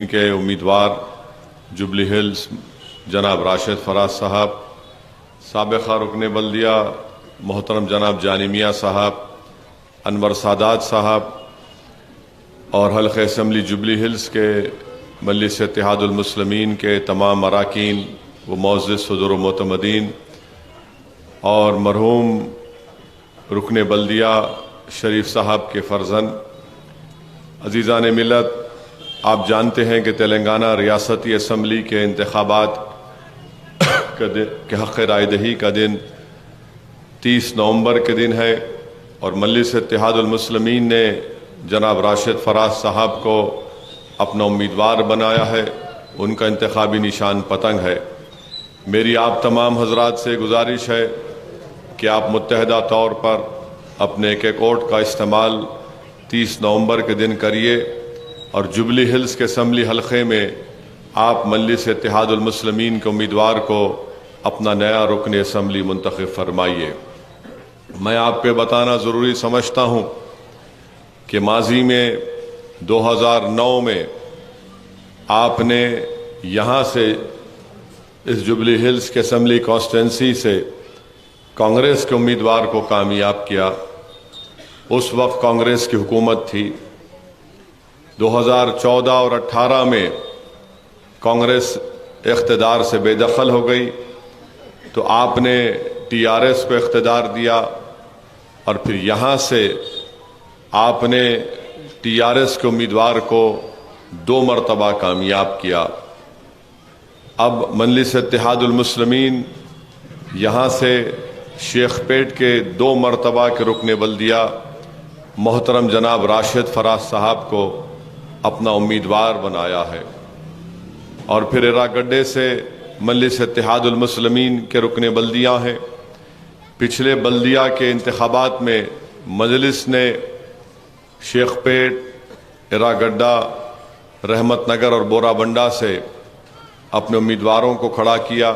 کے امیدوار جبلی ہلز جناب راشد فراز صاحب، سابقہ رکن بلدیہ محترم جناب جانی میاں صاحب، انور سادات صاحب اور حلقہ اسمبلی جبلی ہلز کے مجلس اتحاد المسلمین کے تمام اراکین و معزز صدور و معتمدین اور مرحوم رکن بلدیہ شریف صاحب کے فرزند، عزیزان ملت، آپ جانتے ہیں کہ تلنگانہ ریاستی اسمبلی کے انتخابات کے حق رائے دہی کا دن 30 نومبر کے دن ہے اور مجلس اتحاد المسلمین نے جناب راشد فراز صاحب کو اپنا امیدوار بنایا ہے۔ ان کا انتخابی نشان پتنگ ہے۔ میری آپ تمام حضرات سے گزارش ہے کہ آپ متحدہ طور پر اپنے ایک ووٹ کا استعمال 30 نومبر کے دن کریے اور جبلی ہلز کے اسمبلی حلقے میں آپ مجلس اتحاد المسلمین کے امیدوار کو اپنا نیا رکن اسمبلی منتخب فرمائیے۔ میں آپ کو بتانا ضروری سمجھتا ہوں کہ ماضی میں 2009 میں آپ نے یہاں سے اس جبلی ہلز کے اسمبلی کانسٹیٹنسی سے کانگریس کے امیدوار کو کامیاب کیا۔ اس وقت کانگریس کی حکومت تھی۔ 2014 اور 18 میں کانگریس اقتدار سے بے دخل ہو گئی تو آپ نے TRS کو اقتدار دیا اور پھر یہاں سے آپ نے TRS کے امیدوار کو 2 مرتبہ کامیاب کیا۔ اب مجلس اتحاد المسلمین یہاں سے شیخ پیٹ کے 2 مرتبہ کے رکن بلدیہ محترم جناب راشد فراز صاحب کو اپنا امیدوار بنایا ہے، اور پھر ایراگڈے سے مجلس اتحاد المسلمین کے رکن بلدیہ ہیں۔ پچھلے بلدیہ کے انتخابات میں مجلس نے شیخ پیٹ، ایراگڈہ، رحمت نگر اور بورا بنڈا سے اپنے امیدواروں کو کھڑا کیا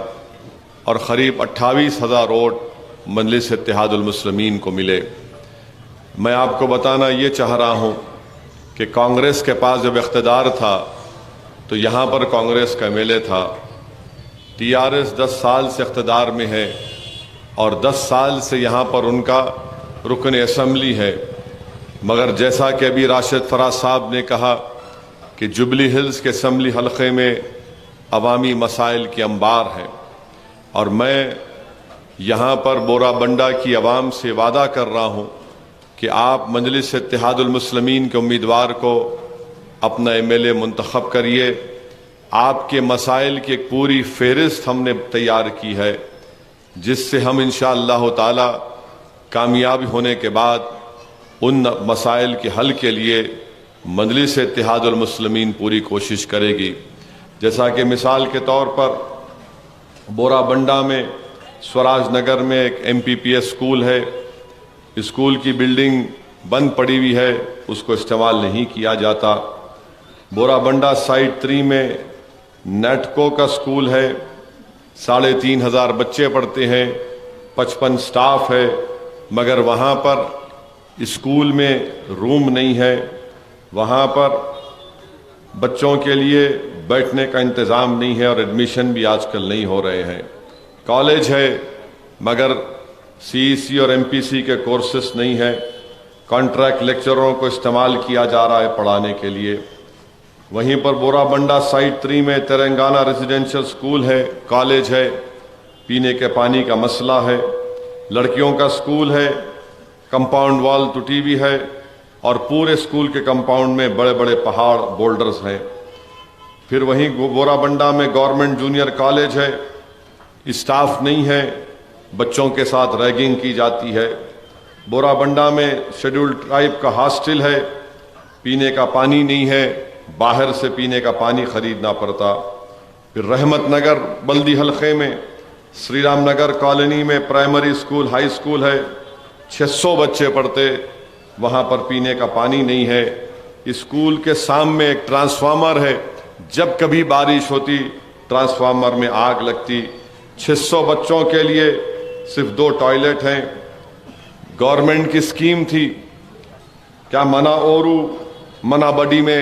اور قریب 28,000 ووٹ مجلس اتحاد المسلمین کو ملے۔ میں آپ کو بتانا یہ چاہ رہا ہوں کہ کانگریس کے پاس جب اقتدار تھا تو یہاں پر کانگریس کا MLA تھا۔ TRS 10 سال سے اقتدار میں ہے اور 10 سال سے یہاں پر ان کا رکن اسمبلی ہے، مگر جیسا کہ ابھی راشد فراز صاحب نے کہا کہ جبلی ہلز کے اسمبلی حلقے میں عوامی مسائل کی انبار ہے، اور میں یہاں پر بورا بنڈا کی عوام سے وعدہ کر رہا ہوں کہ آپ مجلس اتحاد المسلمین کے امیدوار کو اپنا MLA منتخب کریے۔ آپ کے مسائل کی ایک پوری فہرست ہم نے تیار کی ہے، جس سے ہم انشاءاللہ تعالی کامیاب ہونے کے بعد ان مسائل کے حل کے لیے مجلس اتحاد المسلمین پوری کوشش کرے گی۔ جیسا کہ مثال کے طور پر بورا بنڈا میں سوراج نگر میں ایک MPPS اسکول ہے۔ اسکول کی بلڈنگ بند پڑی ہوئی ہے، اس کو استعمال نہیں کیا جاتا۔ بورا بنڈا سائٹ 3 میں نیٹکو کا اسکول ہے، 3,500 بچے پڑھتے ہیں، 55 سٹاف ہے، مگر وہاں پر اسکول میں روم نہیں ہے، وہاں پر بچوں کے لیے بیٹھنے کا انتظام نہیں ہے اور ایڈمیشن بھی آج کل نہیں ہو رہے ہیں۔ کالج ہے مگر CEC اور MPC کے کورسز نہیں ہے، کانٹریکٹ لیکچروں کو استعمال کیا جا رہا ہے پڑھانے کے لیے۔ وہیں پر بورا بنڈا سائٹ 3 میں تلنگانہ ریزیڈینشل اسکول ہے، کالج ہے، پینے کے پانی کا مسئلہ ہے، لڑکیوں کا اسکول ہے، کمپاؤنڈ وال ٹوٹی ہوئی ہے اور پورے اسکول کے کمپاؤنڈ میں بڑے بڑے پہاڑ بولڈرز ہیں۔ پھر وہیں بورا بنڈا میں گورنمنٹ جونیئر کالج ہے، اسٹاف نہیں ہے، بچوں کے ساتھ ریگنگ کی جاتی ہے۔ بورا بنڈا میں شیڈول ٹرائب کا ہاسٹل ہے، پینے کا پانی نہیں ہے، باہر سے پینے کا پانی خریدنا پڑتا۔ پھر رحمت نگر بلدی حلقے میں سری رام نگر کالونی میں پرائمری اسکول، ہائی اسکول ہے، 600 بچے پڑھتے، وہاں پر پینے کا پانی نہیں ہے۔ اسکول کے سامنے ایک ٹرانسفارمر ہے، جب کبھی بارش ہوتی ٹرانسفارمر میں آگ لگتی۔ 600 بچوں کے لیے صرف 2 ٹوائلٹ ہیں۔ گورنمنٹ کی اسکیم تھی کیا منا اورو منا بڈی میں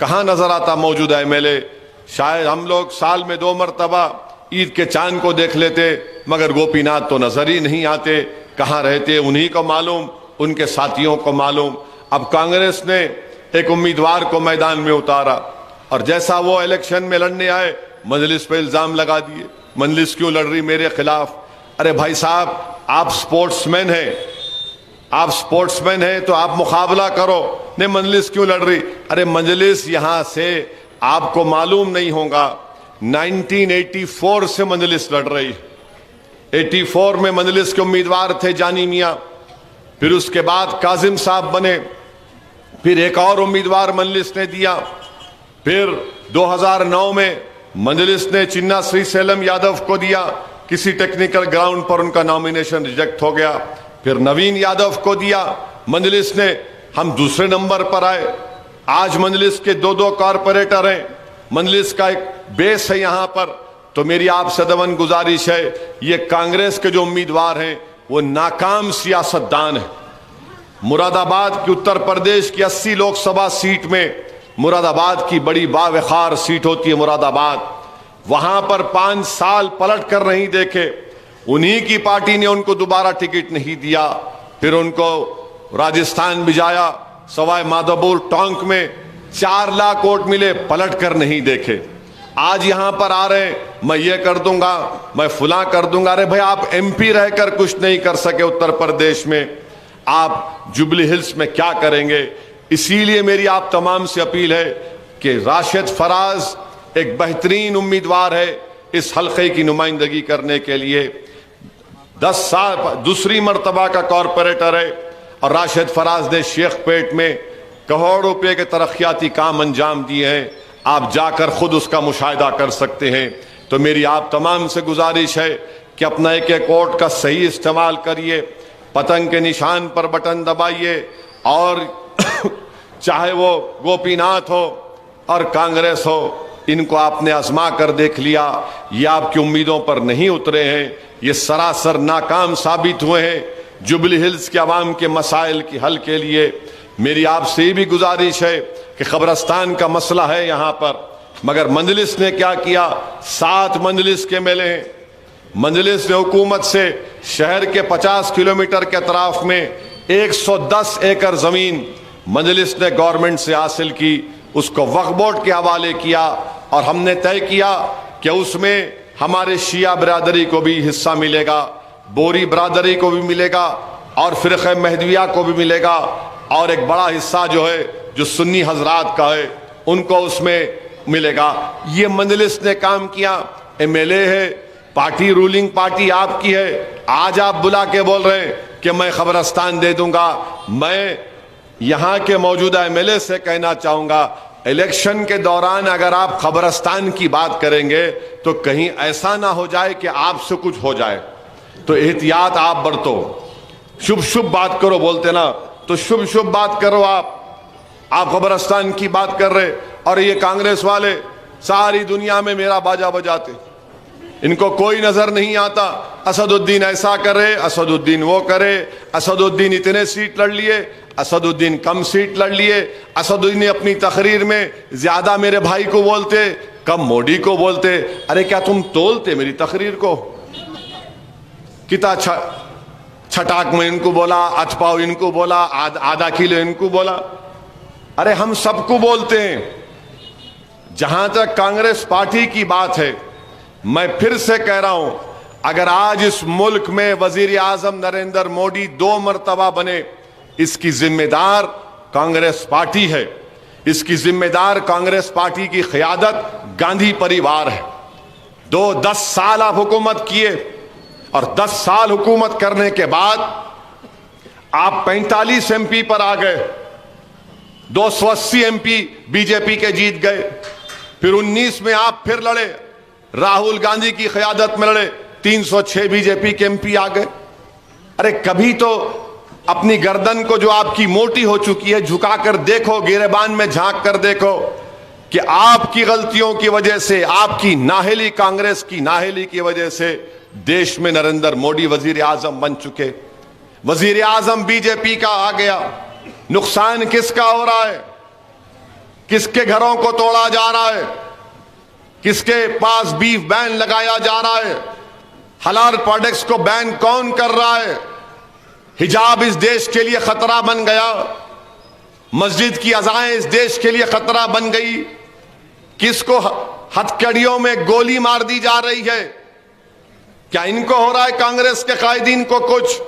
کہاں نظر آتا موجودہ MLA؟ شاید ہم لوگ سال میں 2 مرتبہ عید کے چاند کو دیکھ لیتے، مگر گوپی ناتھ تو نظر ہی نہیں آتے، کہاں رہتے انہی کو معلوم، ان کے ساتھیوں کو معلوم۔ اب کانگریس نے ایک امیدوار کو میدان میں اتارا، اور جیسا وہ الیکشن میں لڑنے آئے مجلس پہ الزام لگا دیے، مجلس کیوں لڑ رہی میرے خلاف؟ ارے بھائی صاحب، آپ سپورٹس مین ہیں، آپ سپورٹس مین ہیں تو آپ مقابلہ کرو، نہیں مجلس کیوں لڑ رہی؟ ارے مجلس یہاں سے آپ کو معلوم نہیں ہوگا 1984 سے مجلس لڑ رہی، 84 میں مجلس کے امیدوار تھے جانی میاں، پھر اس کے بعد کاظم صاحب بنے، پھر ایک اور امیدوار مجلس نے دیا، پھر 2009 میں مجلس نے چنا سری سیلم یادو کو دیا، کسی ٹیکنیکل گراؤنڈ پر ان کا نامینیشن ریجیکٹ ہو گیا، پھر نوین یادو کو دیا مجلس نے، ہم دوسرے نمبر پر آئے۔ آج مجلس کے 2 کارپوریٹر ہیں، مجلس کا ایک بیس ہے یہاں پر۔ تو میری آپ سے دون گزارش ہے، یہ کانگریس کے جو امیدوار ہیں وہ ناکام سیاستدان ہیں۔ مراد آباد کی اتر پردیش کی 80 لوک سبھا سیٹ میں مراد آباد کی بڑی باوقار سیٹ ہوتی ہے مراد آباد، وہاں پر 5 سال پلٹ کر نہیں دیکھے، انہی کی پارٹی نے ان کو دوبارہ ٹکٹ نہیں دیا، پھر ان کو راجستھان بھیجایا، سوائے مادھوپور ٹانک میں 4 لاکھ ووٹ ملے، پلٹ کر نہیں دیکھے۔ آج یہاں پر آ رہے ہیں، میں یہ کر دوں گا، میں فلاں کر دوں گا۔ ارے بھائی آپ MP رہ کر کچھ نہیں کر سکے اتر پردیش میں، آپ جوبلی ہلز میں کیا کریں گے؟ اسی لیے میری آپ تمام سے اپیل ہے کہ راشد فراز ایک بہترین امیدوار ہے اس حلقے کی نمائندگی کرنے کے لیے، 10 سال دوسری مرتبہ کا کارپوریٹر ہے، اور راشد فراز نے شیخ پیٹ میں کروڑوں روپے کے ترقیاتی کام انجام دیے ہیں، آپ جا کر خود اس کا مشاہدہ کر سکتے ہیں۔ تو میری آپ تمام سے گزارش ہے کہ اپنا ایک ووٹ کا صحیح استعمال کریے، پتنگ کے نشان پر بٹن دبائیے، اور چاہے وہ گوپی ناتھ ہو اور کانگریس ہو، ان کو آپ نے آزما کر دیکھ لیا، یہ آپ کی امیدوں پر نہیں اترے ہیں، یہ سراسر ناکام ثابت ہوئے ہیں۔ جوبلی ہلز کے عوام کے مسائل کی حل کے لیے میری آپ سے یہ بھی گزارش ہے کہ قبرستان کا مسئلہ ہے یہاں پر، مگر مجلس نے کیا کیا؟ 7 مجلس کے MLA ہیں، مجلس نے حکومت سے شہر کے 50 کلومیٹر کے اطراف میں 110 ایکڑ زمین مجلس نے گورنمنٹ سے حاصل کی، اس کو وقف بورڈ کے حوالے کیا، اور ہم نے طے کیا کہ اس میں ہمارے شیعہ برادری کو بھی حصہ ملے گا، بوری برادری کو بھی ملے گا، اور فرقہ مہدویہ کو بھی ملے گا، اور ایک بڑا حصہ جو ہے جو سنی حضرات کا ہے ان کو اس میں ملے گا۔ یہ مجلس نے کام کیا، MLA ہے، پارٹی رولنگ پارٹی آپ کی ہے، آج آپ بلا کے بول رہے ہیں کہ میں قبرستان دے دوں گا۔ میں یہاں کے موجودہ MLA سے کہنا چاہوں گا، الیکشن کے دوران اگر آپ قبرستان کی بات کریں گے تو کہیں ایسا نہ ہو جائے کہ آپ سے کچھ ہو جائے، تو احتیاط آپ برتو، شبھ بات کرو، بولتے نا تو شبھ بات کرو۔ آپ قبرستان کی بات کر رہے، اور یہ کانگریس والے ساری دنیا میں میرا باجا بجاتے، ان کو کوئی نظر نہیں آتا۔ اسد الدین ایسا کرے، اسد الدین وہ کرے، اسد الدین اتنے سیٹ لڑ لیے، اسد الدین کم سیٹ لڑ لیے، اسد الدین اپنی تقریر میں زیادہ میرے بھائی کو بولتے، کم مودی کو بولتے۔ ارے کیا تم تولتے میری تقریر کو؟ کتا چھٹاک میں ان کو بولا، اتپاؤ ان کو بولا، آدھا کلو ان کو بولا۔ ارے ہم سب کو بولتے ہیں۔ جہاں تک کانگریس پارٹی کی بات ہے، میں پھر سے کہہ رہا ہوں، اگر آج اس ملک میں وزیر اعظم نریندر مودی 2 مرتبہ بنے، اس کی ذمہ دار کانگریس پارٹی ہے، اس کی ذمہ دار کانگریس پارٹی کی قیادت گاندھی پریوار ہے۔ 10 سال آپ حکومت کیے، اور 10 سال حکومت کرنے کے بعد آپ 45 MP پر آ گئے، 280 MP بی جے پی کے جیت گئے، پھر 19 میں آپ پھر لڑے، راہل گاندھی کی قیادت میں لڑے، 306 بی جے پی کے MP آ گئے۔ ارے کبھی تو اپنی گردن کو جو آپ کی موٹی ہو چکی ہے جھکا کر دیکھو، گریبان میں جھانک کر دیکھو کہ آپ کی غلطیوں کی وجہ سے، آپ کی نااہلی، کانگریس کی نااہلی کی وجہ سے دیش میں نریندر مودی وزیر اعظم بن چکے، وزیر اعظم بی جے پی کا آ گیا۔ نقصان کس کا ہو رہا ہے؟ کس کے گھروں کو توڑا جا رہا ہے, کس کے پاس بیف بین لگایا جا رہا ہے, حلال پروڈکٹس کو بین کون کر رہا ہے, حجاب اس دیش کے لیے خطرہ بن گیا, مسجد کی اذائیں اس دیش کے لیے خطرہ بن گئی, کس کو ہتھکڑیوں میں گولی مار دی جا رہی ہے. کیا ان کو ہو رہا ہے کانگریس کے قائدین کو کچھ؟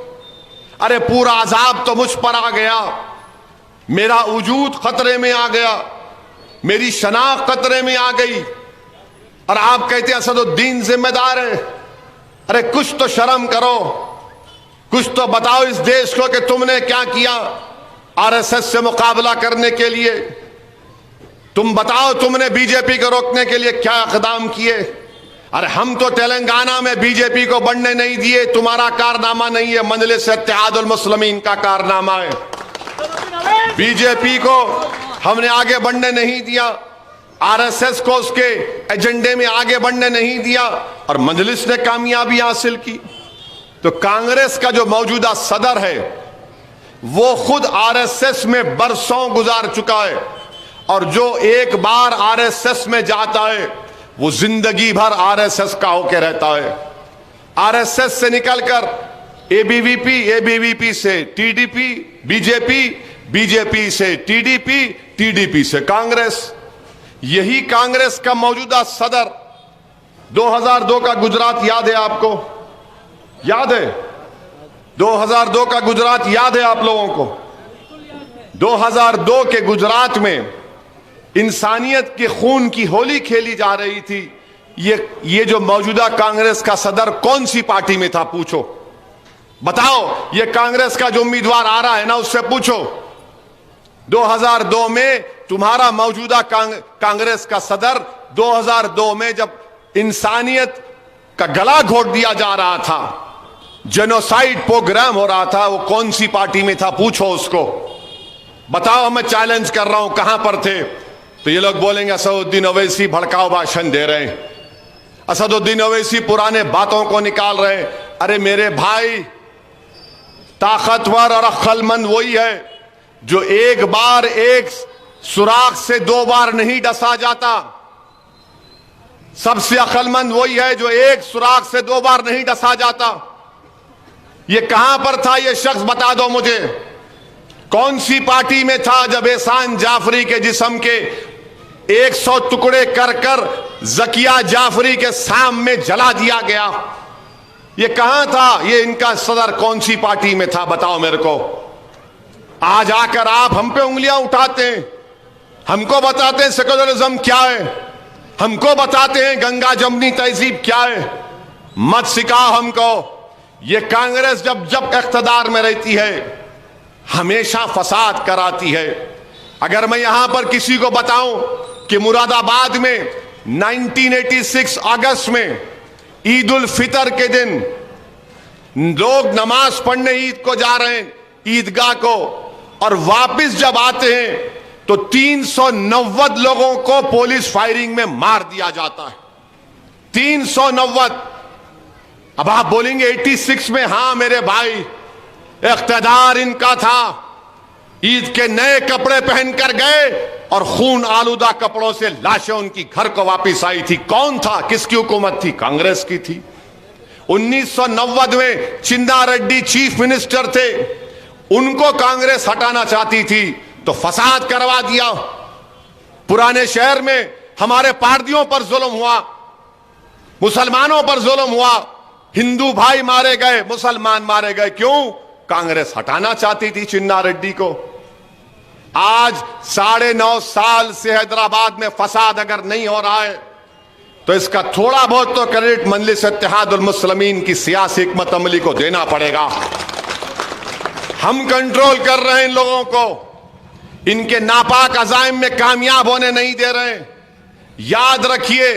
ارے پورا عذاب تو مجھ پر آ گیا, میرا وجود خطرے میں آ گیا, میری شناخت خطرے میں آ گئی, اور آپ کہتے ہیں اسد الدین ذمہ دار ہے. ارے کچھ تو شرم کرو, کچھ تو بتاؤ اس دیش کو کہ تم نے کیا کیا آر ایس ایس سے مقابلہ کرنے کے لیے. تم بتاؤ تم نے بی جے پی کو روکنے کے لیے کیا اقدام کیے. ارے ہم تو تلنگانہ میں بی جے پی کو بڑھنے نہیں دیے, تمہارا کارنامہ نہیں ہے, مجلس اتحاد المسلمین کا کارنامہ ہے. بی جے پی کو ہم نے آگے بڑھنے نہیں دیا, آر ایس ایس کو اس کے ایجنڈے میں آگے بڑھنے نہیں دیا, اور مجلس نے کامیابی حاصل کی. تو کانگریس کا جو موجودہ صدر ہے وہ خود آر ایس ایس میں برسوں گزار چکا ہے, اور جو ایک بار آر ایس ایس میں جاتا ہے وہ زندگی بھر آر ایس ایس کا ہو کے رہتا ہے. آر ایس ایس سے نکل کر اے be V P, a be V P سے T D P, B J P, B J P سے T D P, T D P سے کانگریس. یہی کانگریس کا موجودہ صدر 2002 کا گجرات یاد ہے آپ کو؟ یاد ہے 2002 کا گجرات یاد ہے آپ لوگوں کو؟ 2002 کے گجرات میں انسانیت کے خون کی ہولی کھیلی جا رہی تھی. یہ جو موجودہ کانگریس کا صدر کون سی پارٹی میں تھا پوچھو, بتاؤ. یہ کانگریس کا جو امیدوار آ رہا ہے نا اس سے پوچھو 2002 میں تمہارا موجودہ کانگریس کا صدر 2002 میں جب انسانیت کا گلا گھونٹ دیا جا رہا تھا, جینوسائیڈ پروگرام ہو رہا تھا, وہ کون سی پارٹی میں تھا پوچھو اس کو. بتاؤ, میں چیلنج کر رہا ہوں کہاں پر تھے. تو یہ لوگ بولیں گے اسد الدین اویسی بھڑکاؤ بھاشن دے رہے ہیں, اسد الدین اویسی پرانے باتوں کو نکال رہے ہیں. ارے میرے بھائی, طاقتور اور عقل مند وہی ہے جو ایک بار ایک سوراخ سے 2 بار نہیں ڈسا جاتا. سب سے عقل مند وہی ہے جو ایک سوراخ سے 2 بار نہیں ڈسا جاتا. یہ کہاں پر تھا یہ شخص بتا دو مجھے, کون سی پارٹی میں تھا جب احسان جعفری کے جسم کے 100 ٹکڑے کر کر زکیہ جعفری کے سام میں جلا دیا گیا؟ یہ کہاں تھا؟ یہ ان کا صدر کون سی پارٹی میں تھا بتاؤ میرے کو. آج آ کر آپ ہم پہ انگلیاں اٹھاتے ہیں, ہم کو بتاتے ہیں سیکولرزم کیا ہے, ہم کو بتاتے ہیں گنگا جمنی تہذیب کیا ہے. مت سکھاؤ ہم کو. یہ کانگریس جب اقتدار میں رہتی ہے ہمیشہ فساد کراتی ہے. اگر میں یہاں پر کسی کو بتاؤں کہ مراد آباد میں 1986 اگست میں عید الفطر کے دن لوگ نماز پڑھنے عید کو جا رہے ہیں عیدگاہ کو, اور واپس جب آتے ہیں تو 390 لوگوں کو پولیس فائرنگ میں مار دیا جاتا ہے. 390. اب آپ بولیں گے 86 میں, ہاں میرے بھائی اقتدار ان کا تھا, عید کے نئے کپڑے پہن کر گئے اور خون آلودہ کپڑوں سے لاشیں ان کی گھر کو واپس آئی تھی. کون تھا, کس کی حکومت تھی؟ کانگریس کی تھی. 1990 میں چنا ریڈی چیف منسٹر تھے, ان کو کانگریس ہٹانا چاہتی تھی تو فساد کروا دیا. پرانے شہر میں ہمارے پاردیوں پر ظلم ہوا, مسلمانوں پر ظلم ہوا, ہندو بھائی مارے گئے, مسلمان مارے گئے. کیوں؟ کانگریس ہٹانا چاہتی تھی چنا ریڈی کو. آج 9.5 سال سے حیدرآباد میں فساد اگر نہیں ہو رہا ہے تو اس کا تھوڑا بہت تو کریڈٹ مجلس اتحاد المسلمین کی سیاسی حکمت عملی کو دینا پڑے گا. ہم کنٹرول کر رہے ہیں ان لوگوں کو, ان کے ناپاک عزائم میں کامیاب ہونے نہیں دے رہے. یاد رکھیے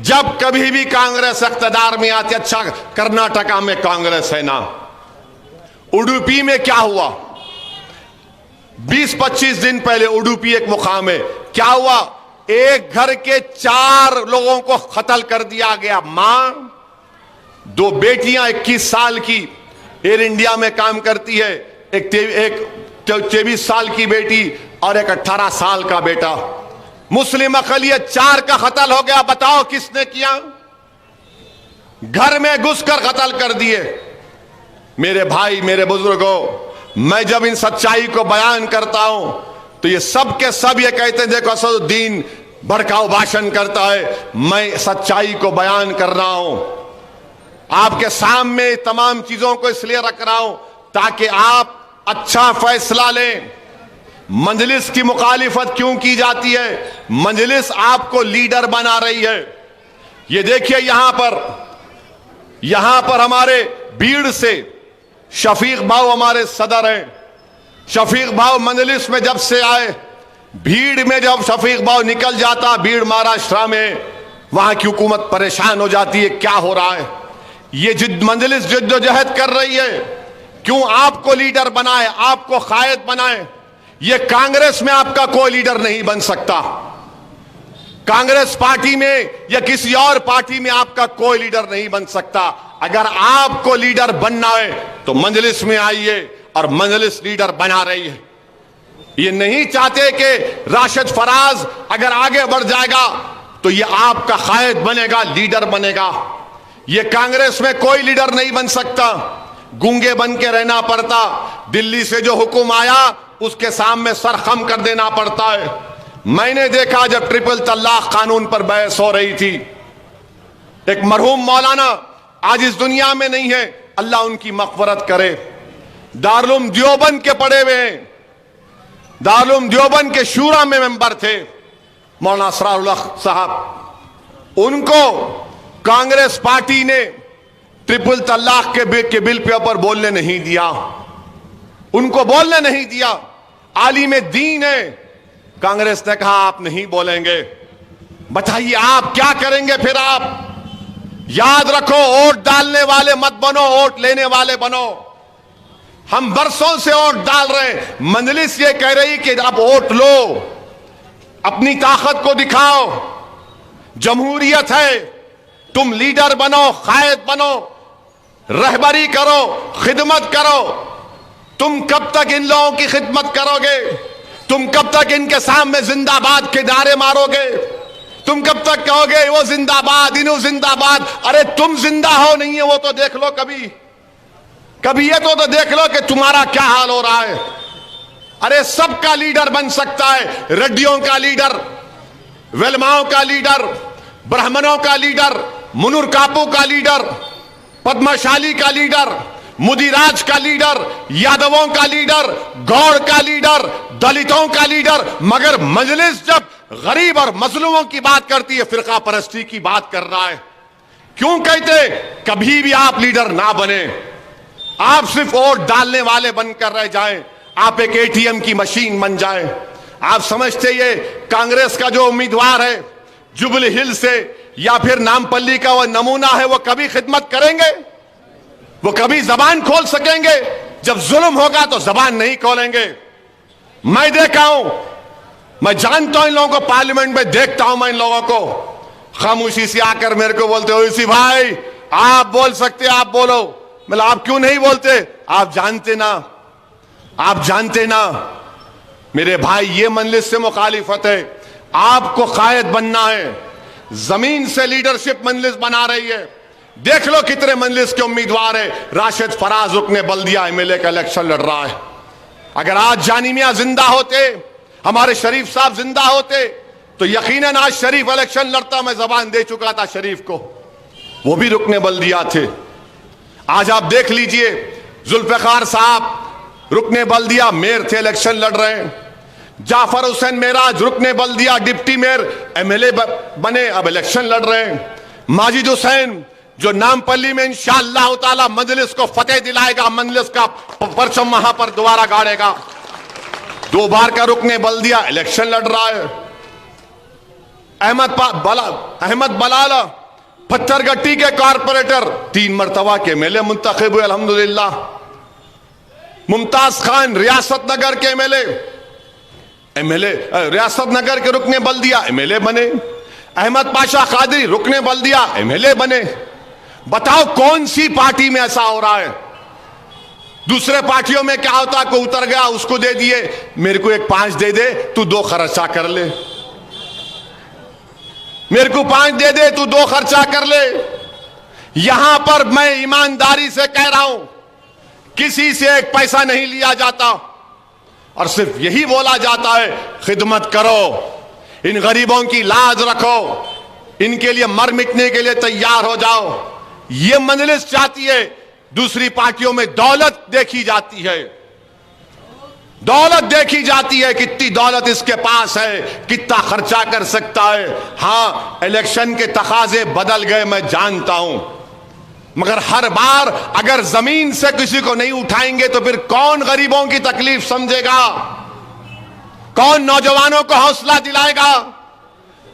جب کبھی بھی کانگریس اقتدار میں آتی, اچھا کرناٹکا میں کانگریس ہے نا, اڈوپی میں کیا ہوا 20-25 دن پہلے, اڈوپی ایک مقام ہے, کیا ہوا؟ ایک گھر کے 4 لوگوں کو قتل کر دیا گیا. ماں, 2 بیٹیاں, 21 سال کی ایئر انڈیا میں کام کرتی ہے, ایک 23 سال کی بیٹی اور ایک 18 سال کا بیٹا. مسلم اقلیت 4 کا قتل ہو گیا. بتاؤ کس نے کیا؟ گھر میں گھس کر قتل کر دیے. میرے بھائی، میرے بزرگوں، میں جب ان سچائی کو بیان کرتا ہوں تو یہ سب کے سب یہ کہتے ہیں دیکھو اسد الدین بھڑکاؤ بھاشن کرتا ہے. میں سچائی کو بیان کر رہا ہوں. آپ کے سامنے تمام چیزوں کو اس لیے رکھ رہا ہوں تاکہ آپ اچھا فیصلہ لیں. مجلس کی مخالفت کیوں کی جاتی ہے؟ مجلس آپ کو لیڈر بنا رہی ہے. یہ دیکھیے یہاں پر ہمارے بھیڑ سے شفیق بھاؤ ہمارے صدر ہیں. شفیق بھاؤ مجلس میں جب سے آئے، بھیڑ میں جب شفیق بھاؤ نکل جاتا، بھیڑ مہاراشٹرا میں، وہاں کی حکومت پریشان ہو جاتی ہے کیا ہو رہا ہے. یہ مجلس جد و جہد کر رہی ہے کیوں آپ کو لیڈر بنائے، آپ کو قائد بنائے. یہ کانگریس میں آپ کا کوئی لیڈر نہیں بن سکتا. کانگریس پارٹی میں یا کسی اور پارٹی میں آپ کا کوئی لیڈر نہیں بن سکتا. اگر آپ کو لیڈر بننا ہے تو مجلس میں آئیے، اور مجلس لیڈر بنا رہی ہے. یہ نہیں چاہتے کہ راشد فراز اگر آگے بڑھ جائے گا تو یہ آپ کا قائد بنے گا، لیڈر بنے گا. یہ کانگریس میں کوئی لیڈر نہیں بن سکتا. گونگے بن کے رہنا پڑتا. دلی سے جو حکم آیا اس کے سامنے سر خم کر دینا پڑتا ہے. میں نے دیکھا جب ٹرپل طلاق قانون پر بحث ہو رہی تھی، ایک مرحوم مولانا آج اس دنیا میں نہیں ہے، اللہ ان کی مغفرت کرے، دارالعلوم دیوبند کے پڑھے ہوئے ہیں، دارالعلوم دیوبند کے شورا میں ممبر تھے، مولانا اسرار اللہ صاحب. ان کو کانگریس پارٹی نے ٹرپل طلاق کے بل پہ اوپر بولنے نہیں دیا. ان کو بولنے نہیں دیا. عالم دین ہے. کانگریس نے کہا آپ نہیں بولیں گے. بتائیے آپ کیا کریں گے پھر؟ آپ یاد رکھو، ووٹ ڈالنے والے مت بنو، ووٹ لینے والے بنو. ہم برسوں سے ووٹ ڈال رہے ہیں. مجلس یہ کہہ رہی کہ اب ووٹ لو، اپنی طاقت کو دکھاؤ. جمہوریت ہے، تم لیڈر بنو، قائد بنو، رہبری کرو، خدمت کرو. تم کب تک ان لوگوں کی خدمت کرو گے؟ تم کب تک ان کے سامنے زندہ باد کے نعرے مارو گے؟ تم کب تک کہو گے وہ زندہ باد، انہوں زندہ باد؟ ارے تم زندہ ہو نہیں ہے وہ تو دیکھ لو. کبھی یہ تو دیکھ لو کہ تمہارا کیا حال ہو رہا ہے. ارے سب کا لیڈر بن سکتا ہے. ریڈیوں کا لیڈر، ویلماؤں کا لیڈر، برہمنوں کا لیڈر، منور کاپو کا لیڈر، پدما شالی کا لیڈر، مودی راج کا لیڈر، یادووں کا لیڈر، گوڑ کا لیڈر، دلتوں کا لیڈر. مگر مجلس جب غریب اور مظلوموں کی بات کرتی ہے، فرقہ پرستی کی بات کر رہا ہے. کیوں کہتے کبھی بھی آپ لیڈر نہ بنے، آپ صرف ووٹ ڈالنے والے بن کر رہ جائیں، آپ ایک اے ٹی ایم کی مشین بن جائیں. آپ سمجھتے یہ کانگریس کا جو امیدوار ہے جبلی ہل سے یا پھر نامپلی کا وہ نمونہ ہے، وہ کبھی خدمت کریں گے؟ وہ کبھی زبان کھول سکیں گے؟ جب ظلم ہوگا تو زبان نہیں کھولیں گے. میں دیکھا ہوں، میں جانتا ہوں ان لوگوں کو، پارلیمنٹ میں دیکھتا ہوں میں ان لوگوں کو، خاموشی سے آ کر میرے کو بولتے ہو اسی بھائی آپ بول سکتے، آپ بولو. مطلب آپ کیوں نہیں بولتے؟ آپ جانتے نا، آپ جانتے نا میرے بھائی یہ مجلس سے مخالفت ہے. آپ کو قائد بننا ہے. زمین سے لیڈرشپ مجلس بنا رہی ہے. دیکھ لو کتنے مجلس کے امیدوار ہیں. راشد فراز رکن بلدیہ ایم ایل اے کا الیکشن لڑ رہا ہے. اگر آج جانی میاں زندہ ہوتے، ہمارے شریف صاحب زندہ ہوتے تو یقیناً آج شریف الیکشن لڑتا. میں زبان دے چکا تھا شریف کو، وہ بھی رکن بلدیہ تھے. آج آپ دیکھ لیجئے ذوالفقار صاحب رکن بلدیہ میئر تھے، الیکشن لڑ رہے ہیں. جعفر حسین معراج رکن بلدیہ deputy mayor M L A بنے، اب الیکشن لڑ رہے ہیں. ماجد حسین جو نامپلی میں انشاءاللہ تعالی مجلس کو فتح دلائے گا، مجلس کا پرچم وہاں پر دوبارہ گاڑے گا. 2 بار کا رکن بلدیہ الیکشن لڑ رہا ہے. احمد بلال پتھر گٹی کے کارپوریٹر 3 مرتبہ کے ایم ایل اے منتخب ہوئے الحمدللہ. ممتاز خان ریاست نگر کے ایم ایل اے ریاست نگر کے رکن بلدیہ ایم ایل اے بنے. احمد پاشا قادری رکن بلدیہ ایم ایل اے بنے. بتاؤ کون سی پارٹی میں ایسا ہو رہا ہے؟ دوسرے پارٹیوں میں کیا ہوتا؟ کوئی اتر گیا اس کو دے دیے، میرے کو 1 5 دے دے، تو 2 خرچہ کر لے. میرے کو 5 دے دے، تو 2 خرچہ کر لے. یہاں پر میں ایمانداری سے کہہ رہا ہوں، کسی سے 1 پیسہ نہیں لیا جاتا اور صرف یہی بولا جاتا ہے خدمت کرو، ان غریبوں کی لاج رکھو، ان کے لیے مر مٹنے کے لیے تیار ہو جاؤ. یہ مجلس چاہتی ہے. دوسری پارٹیوں میں دولت دیکھی جاتی ہے، دولت دیکھی جاتی ہے، کتنی دولت اس کے پاس ہے، کتنا خرچہ کر سکتا ہے. ہاں الیکشن کے تقاضے بدل گئے، میں جانتا ہوں، مگر ہر بار اگر زمین سے کسی کو نہیں اٹھائیں گے تو پھر کون غریبوں کی تکلیف سمجھے گا؟ کون نوجوانوں کو حوصلہ دلائے گا؟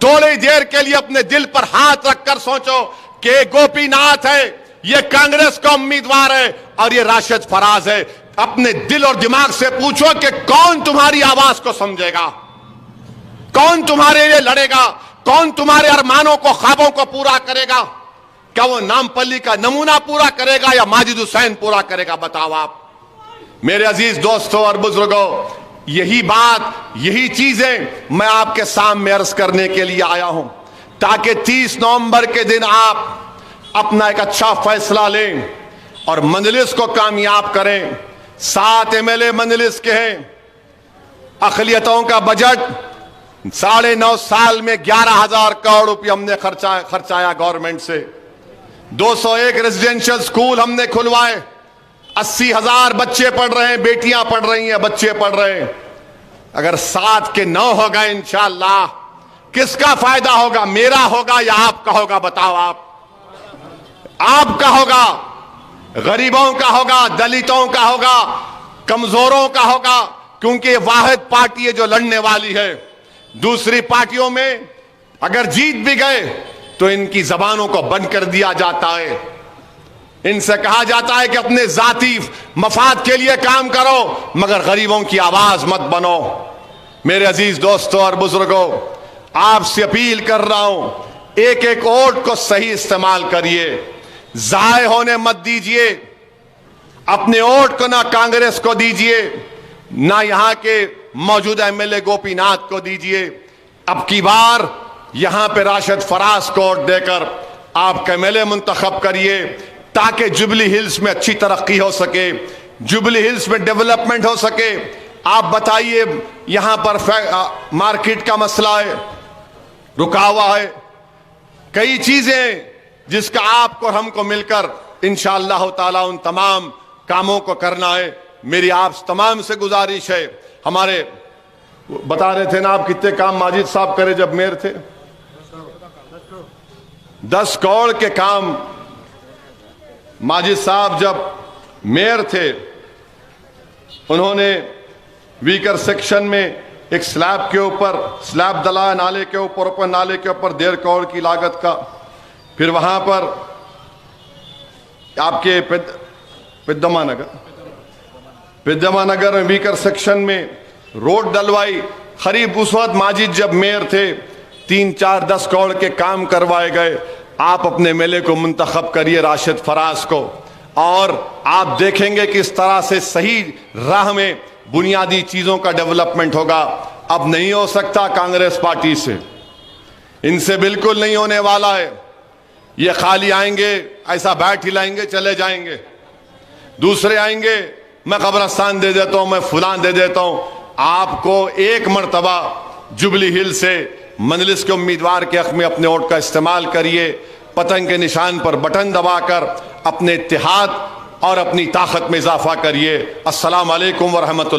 تھوڑی دیر کے لیے اپنے دل پر ہاتھ رکھ کر سوچو کہ گوپی ناتھ ہے، یہ کانگریس کا امیدوار ہے، اور یہ راشد فراز ہے. اپنے دل اور دماغ سے پوچھو کہ کون تمہاری آواز کو سمجھے گا، کون تمہارے لیے لڑے گا، کون تمہارے ارمانوں کو، خوابوں کو پورا کرے گا؟ کیا وہ نامپلی کا نمونہ پورا کرے گا یا ماجد حسین پورا کرے گا؟ بتاؤ آپ. میرے عزیز دوستوں اور بزرگوں، یہی بات، یہی چیزیں میں آپ کے سامنے عرض کرنے کے لیے آیا ہوں، تاکہ 30 نومبر کے دن آپ اپنا ایک اچھا فیصلہ لیں اور مجلس کو کامیاب کریں. 7 MLA مجلس کے ہیں. اقلیتوں کا بجٹ 9.5 سال میں 11,000 کروڑ روپے ہم نے خرچایا گورنمنٹ سے. 201 ریزیڈینشل سکول ہم نے کھلوائے. 80,000 بچے پڑھ رہے ہیں، بیٹیاں پڑھ رہی ہیں، بچے پڑھ رہے ہیں. اگر 7 کے 9 ہو گئے انشاءاللہ، کس کا فائدہ ہوگا؟ میرا ہوگا یا آپ کا ہوگا؟ بتاؤ آپ کا ہوگا، غریبوں کا ہوگا، دلتوں کا ہوگا، کمزوروں کا ہوگا، کیونکہ یہ واحد پارٹی ہے جو لڑنے والی ہے. دوسری پارٹیوں میں اگر جیت بھی گئے تو ان کی زبانوں کو بند کر دیا جاتا ہے. ان سے کہا جاتا ہے کہ اپنے ذاتی مفاد کے لیے کام کرو، مگر غریبوں کی آواز مت بنو. میرے عزیز دوستوں اور بزرگوں، آپ سے اپیل کر رہا ہوں، ایک ایک ووٹ کو صحیح استعمال کریے، ضائع ہونے مت دیجئے. اپنے ووٹ کو نہ کانگریس کو دیجئے، نہ یہاں کے موجودہ MLA گوپی ناتھ کو دیجئے. اب کی بار یہاں پہ راشد فراز کو ووٹ دے کر آپ کا MLA منتخب کریے، تاکہ جوبلی ہلز میں اچھی ترقی ہو سکے، جوبلی ہلز میں ڈیولپمنٹ ہو سکے. آپ بتائیے، یہاں پر مارکیٹ کا مسئلہ ہے، رکا ہوا ہے. کئی چیزیں جس کا آپ کو اور ہم کو مل کر انشاءاللہ تعالیٰ ان تمام کاموں کو کرنا ہے. میری آپ تمام سے گزارش ہے، ہمارے بتا رہے تھے نا آپ کتنے کام ماجد صاحب کرے جب میئر تھے؟ 10 کروڑ کے کام ماجد صاحب جب میئر تھے، انہوں نے ویکر سیکشن میں ایک سلیب کے اوپر سلیب ڈلایا، نالے کے اوپر، اوپر نالے کے اوپر 1.5 کروڑ کی لاگت کا. پھر وہاں پر آپ کے پدما نگر میں ویکر سیکشن میں روڈ ڈلوائی. قریب اس وقت ماجد جب میئر تھے 3 4 10 کروڑ کے کام کروائے گئے. آپ اپنے MLA کو منتخب کریے راشد فراز کو، اور آپ دیکھیں گے کہ اس طرح سے صحیح راہ میں بنیادی چیزوں کا ڈیولپمنٹ ہوگا. اب نہیں ہو سکتا کانگریس پارٹی سے، ان سے بالکل نہیں ہونے والا ہے. یہ خالی آئیں گے، ایسا بیٹھ ہی لائیں گے، چلے جائیں گے. دوسرے آئیں گے، میں قبرستان دے دیتا ہوں، میں فلان دے دیتا ہوں. آپ کو ایک مرتبہ جوبلی ہل سے مجلس کے امیدوار کے حق میں اپنے ووٹ کا استعمال کریے. پتنگ کے نشان پر بٹن دبا کر اپنے اتحاد اور اپنی طاقت میں اضافہ کریے. السلام علیکم ورحمۃ اللہ.